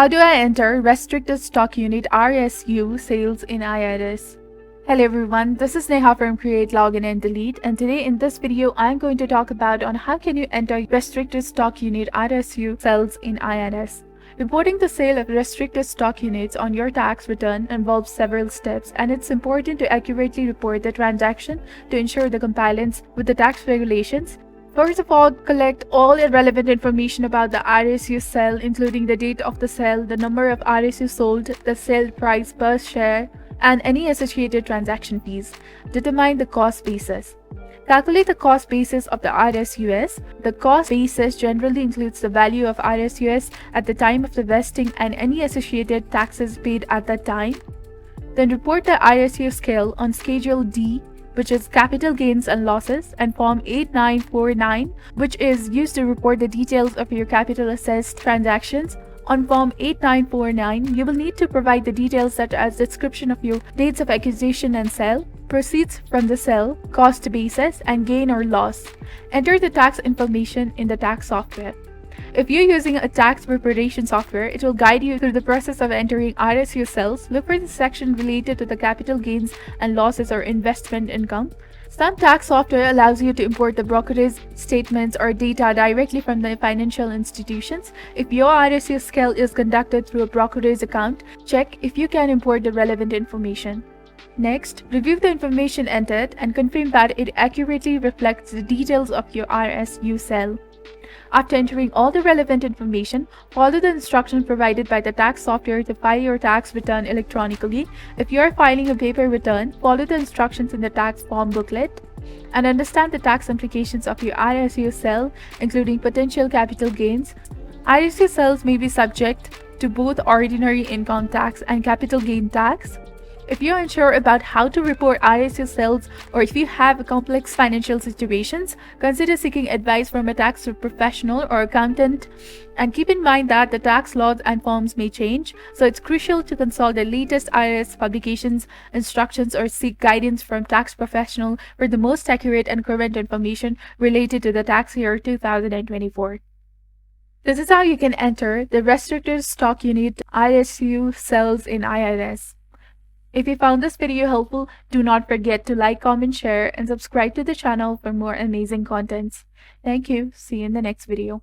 How do I enter Restricted Stock Unit RSU sales in IRS? Hello everyone, this is Neha from Create, Login and Delete, and today in this video I'm going to talk about on how can you enter Restricted Stock Unit RSU sales in IRS. Reporting the sale of restricted stock units on your tax return involves several steps, and it's important to accurately report the transaction to ensure the compliance with the tax regulations. First of all, collect all relevant information about the RSU sale, including the date of the sale, the number of RSU sold, the sale price per share, and any associated transaction fees. Determine the cost basis. Calculate the cost basis of the RSUs. The cost basis generally includes the value of RSUs at the time of the vesting and any associated taxes paid at that time. Then report the RSU scale on Schedule D, which is Capital Gains and Losses, and Form 8949, which is used to report the details of your capital assessed transactions. On Form 8949, you will need to provide the details such as description of your dates of acquisition and sale, proceeds from the sale, cost basis, and gain or loss. Enter the tax information in the tax software. If you're using a tax preparation software, it will guide you through the process of entering RSU sales. Look for the section related to the capital gains and losses or investment income. Some tax software allows you to import the brokerage statements or data directly from the financial institutions. If your RSU scale is conducted through a brokerage account, check if you can import the relevant information. Next, review the information entered and confirm that it accurately reflects the details of your RSU sale. After entering all the relevant information, follow the instructions provided by the tax software to file your tax return electronically. If you are filing a paper return, follow the instructions in the tax form booklet and understand the tax implications of your RSU sale, including potential capital gains. RSU sales may be subject to both ordinary income tax and capital gain tax. If you're unsure about how to report RSU sales, or if you have complex financial situations, consider seeking advice from a tax professional or accountant. And keep in mind that the tax laws and forms may change, so it's crucial to consult the latest IRS publications, instructions, or seek guidance from tax professional for the most accurate and current information related to the tax year 2024. This is how you can enter the Restricted Stock Unit RSU sales in IRS. If you found this video helpful, do not forget to like, comment, share, and subscribe to the channel for more amazing contents. Thank you. See you in the next video.